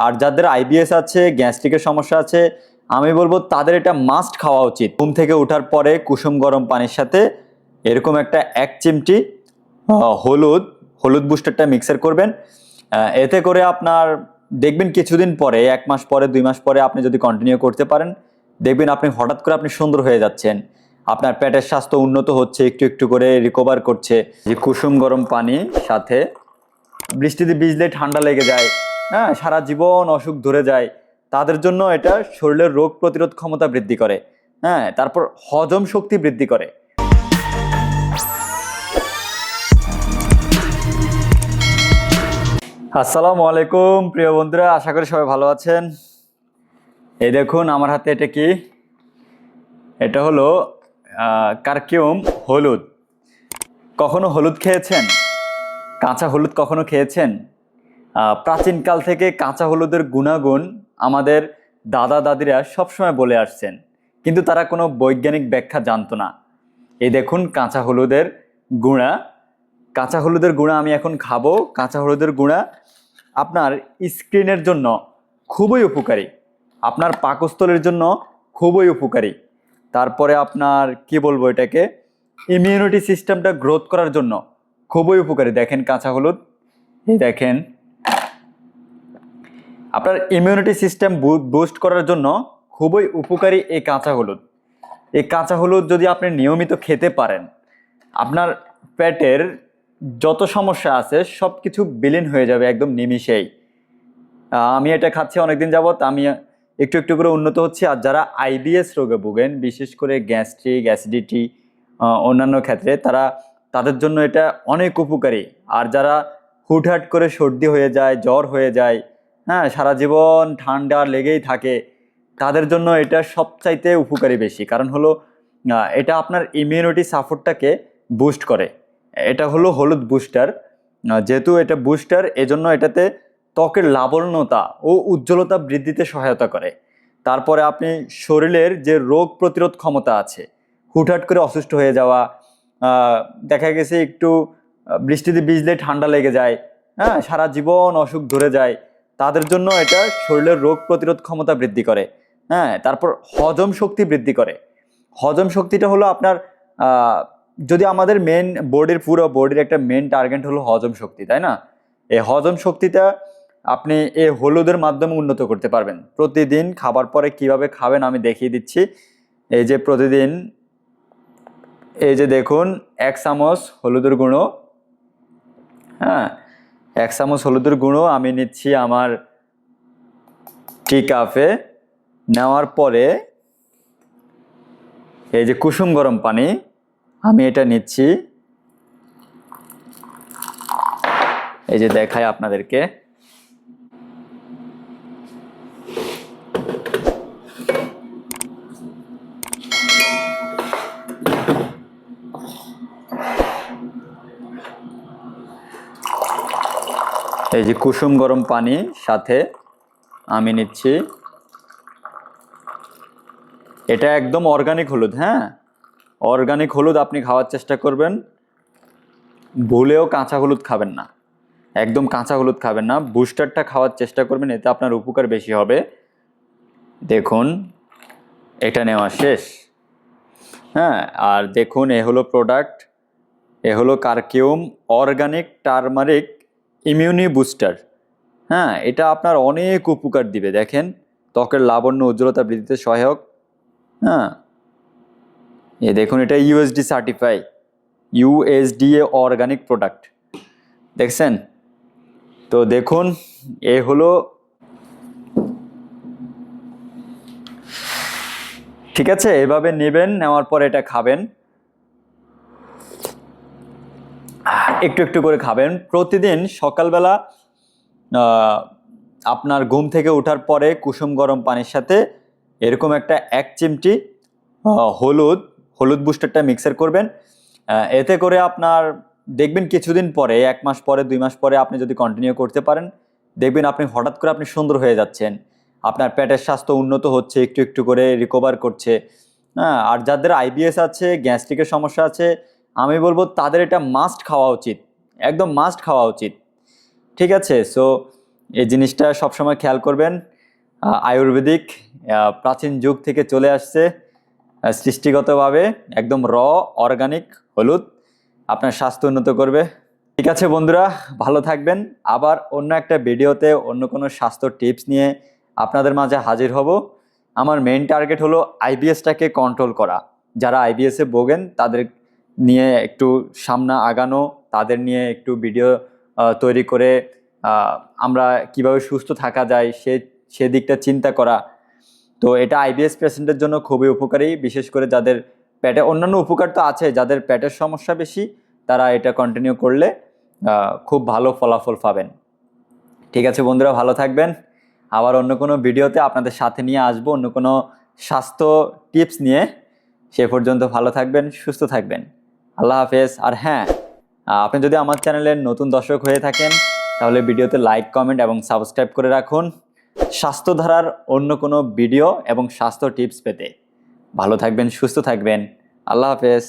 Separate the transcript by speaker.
Speaker 1: আর যাদের আইবিএস আছে, গ্যাস্ট্রিকের সমস্যা আছে, আমি বলবো তাদের এটা মাস্ট খাওয়া উচিত। ঘুম থেকে ওঠার পরে কুসুম গরম পানির সাথে এরকম একটা 1 চিমটি হলুদ হলুদ বুস্টারটা মিক্সার করবেন। এতে করে আপনার দেখবেন কিছুদিন পরে, 1 মাস পরে, 2 মাস পরে আপনি যদি কন্টিনিউ করতে পারেন, দেখবেন আপনি হঠাৎ করে আপনি সুন্দর হয়ে যাচ্ছেন। আপনার পেটের স্বাস্থ্য উন্নত হচ্ছে, একটু একটু করে রিকভার করছে। যে কুসুম গরম পানি সাথে, বৃষ্টিতে ভিজলে ঠান্ডা লেগে যায়, হ্যাঁ, সারা জীবন অসুখ ধরে যায়, তাদের জন্য এটা শরীরের রোগ প্রতিরোধ ক্ষমতা বৃদ্ধি করে, হ্যাঁ, তারপর হজম শক্তি বৃদ্ধি করে। আসসালামু আলাইকুম প্রিয় বন্ধুরা, আশা করি সবাই ভালো আছেন। এই দেখুন আমার হাতে এটা কি, এটা হলো কারকিউম হলুদ। কখনো হলুদ খেয়েছেন? কাঁচা হলুদ কখনো খেয়েছেন? প্রাচীনকাল থেকে কাঁচা হলুদের গুণাগুণ আমাদের দাদা দাদিরা সবসময় বলে আসছেন, কিন্তু তারা কোনো বৈজ্ঞানিক ব্যাখ্যা জানতো না। এই দেখুন কাঁচা হলুদের গুঁড়া। কাঁচা হলুদের গুঁড়া আমি এখন খাবো। কাঁচা হলুদের গুঁড়া আপনার স্কিনের জন্য খুবই উপকারী, আপনার পাকস্থলীর জন্য খুবই উপকারী। তারপরে আপনার কি বলবো, এটাকে ইমিউনিটি সিস্টেমটা গ্রোথ করার জন্য খুবই উপকারী। দেখেন কাঁচা হলুদ, এই দেখেন, আপনার ইমিউনিটি সিস্টেম বুস্ট করার জন্য খুবই উপকারী এই কাঁচা হলুদ। এই কাঁচা হলুদ যদি আপনি নিয়মিত খেতে পারেন, আপনার পেটের যত সমস্যা আছে সব কিছু বিলীন হয়ে যাবে একদম নিমিষেই। আমি এটা খাচ্ছি অনেকদিন যাবত, আমি একটু একটু করে উন্নত হচ্ছি। আর যারা আইবিএস রোগে ভোগেন, বিশেষ করে গ্যাস্ট্রিক, অ্যাসিডিটি, অন্যান্য ক্ষেত্রে তাদের জন্য এটা অনেক উপকারী। আর যারা হুটহাট করে সর্দি হয়ে যায়, জ্বর হয়ে যায়, হ্যাঁ, সারা জীবন ঠান্ডা লেগেই থাকে, তাদের জন্য এটা সবচাইতে উপকারী বেশি। কারণ হলো এটা আপনার ইমিউনিটি সাপোর্টটাকে বুস্ট করে। এটা হলো হলুদ বুস্টার। যেহেতু এটা বুস্টার, এজন্য এটাতে ত্বকের লাবণ্যতা ও উজ্জ্বলতা বৃদ্ধিতে সহায়তা করে। তারপরে আপনি শরীরের যে রোগ প্রতিরোধ ক্ষমতা আছে, হুটহাট করে অসুস্থ হয়ে যাওয়া, দেখা গেছে একটু বৃষ্টিতে ভিজলে ঠান্ডা লেগে যায়, হ্যাঁ, সারা জীবন অসুখ ধরে যায়, তাদের জন্য এটা শরীরের রোগ প্রতিরোধ ক্ষমতা বৃদ্ধি করে, হ্যাঁ, তারপর হজম শক্তি বৃদ্ধি করে। হজম শক্তিটা হলো আপনার যদি আমাদের পুরো বডির একটা মেন টার্গেট হলো হজম শক্তি, তাই না? এই হজম শক্তিটা আপনি এই হলুদের মাধ্যমে উন্নত করতে পারবেন। প্রতিদিন খাবার পরে কিভাবে খাবেন আমি দেখিয়ে দিচ্ছি। এই যে প্রতিদিন, এই যে দেখুন 1 চামচ হলুদের গুঁড়ো, হ্যাঁ, 1 চামচ হলুদের গুঁড়ো আমি নিচ্ছি আমার টি কাপে। নেওয়ার পরে এই যে কুসুম গরম পানি, আমি এটা নিচ্ছি। এই যে দেখাই আপনাদেরকে, এই যে কুসুম গরম পানি সাথে আমি নিচ্ছি। এটা একদম অর্গানিক হলুদ, হ্যাঁ, অর্গানিক হলুদ। আপনি খাওয়ার চেষ্টা করবেন, ভুলেও কাঁচা হলুদ খাবেন না, একদম কাঁচা হলুদ খাবেন না, বুস্টারটা খাওয়ার চেষ্টা করবেন, এতে আপনার উপকার বেশি হবে। দেখুন এটা নেওয়া শেষ, হ্যাঁ। আর দেখুন এ হলো প্রোডাক্ট, এ হলো কারকিউম অর্গানিক টারমারিক ইমিউনি বুস্টার, হ্যাঁ, এটা আপনার অনেক উপকার দিবে। দেখেন ত্বকের লাবণ্য উজ্জ্বলতা বৃদ্ধিতে সহায়ক, হ্যাঁ। এ দেখুন এটা USD certify, USDA organic product, দেখছেন? তো দেখুন এ হলো, ঠিক আছে, এভাবে নেবেন, নেওয়ার পর এটা খাবেন, একটু একটু করে খাবেন প্রতিদিন সকালবেলা। আপনার ঘুম থেকে ওঠার পরে কুসুম গরম পানির সাথে এরকম একটা 1 চিমটি হলুদ বুস্টারটা মিক্সার করবেন। এতে করে আপনার দেখবেন কিছুদিন পরে, 1 মাস পরে, 2 মাস পরে আপনি যদি কন্টিনিউ করতে পারেন, দেখবেন আপনি হঠাৎ করে আপনি সুন্দর হয়ে যাচ্ছেন, আপনার পেটের স্বাস্থ্য উন্নত হচ্ছে, একটু একটু করে রিকভার করছে, হ্যাঁ। আর যাদের আইবিএস আছে, গ্যাস্ট্রিকের সমস্যা আছে, আমি বলবো তাদের এটা মাস্ট খাওয়া উচিত, একদম মাস্ট খাওয়া উচিত, ঠিক আছে? সো এই জিনিসটা সবসময় খেয়াল করবেন। আয়ুর্বেদিক প্রাচীন যুগ থেকে চলে আসছে সৃষ্টিগতভাবে একদম অর্গানিক হলুদ আপনার স্বাস্থ্য উন্নত করবে। ঠিক আছে বন্ধুরা, ভালো থাকবেন। আবার অন্য একটা ভিডিওতে অন্য কোনো স্বাস্থ্য টিপস নিয়ে আপনাদের মাঝে হাজির হব। আমার মেইন টার্গেট হলো আইবিএসটাকে কন্ট্রোল করা। যারা আইবিএসে ভোগেন তাদের নিয়ে একটু সামনে আগানো, তাদের নিয়ে একটু ভিডিও তৈরি করে আমরা কিভাবে সুস্থ থাকা যায় সে দিকটা চিন্তা করা। তো এটা আইবিএস পেশেন্টের জন্য খুবই উপকারী, বিশেষ করে যাদের পেটে, অন্যান্য উপকার তো আছে, যাদের পেটের সমস্যা বেশি তারা এটা কন্টিনিউ করলে খুব ভালো ফলাফল পাবেন। ঠিক আছে বন্ধুরা, ভালো থাকবেন। আবার অন্য কোনো ভিডিওতে আপনাদের সাথে নিয়ে আসবো অন্য কোনো স্বাস্থ্য টিপস নিয়ে। সে পর্যন্ত ভালো থাকবেন, সুস্থ থাকবেন। আল্লাহ হাফেজ। আর হ্যাঁ, আপনি যদি আমার চ্যানেলের নতুন দর্শক হয়ে থাকেন তাহলে ভিডিওতে লাইক, কমেন্ট এবং সাবস্ক্রাইব করে রাখুন স্বাস্থ্যধারার অন্য কোনো ভিডিও এবং স্বাস্থ্য টিপস পেতে। ভালো থাকবেন, সুস্থ থাকবেন। আল্লাহ হাফেজ।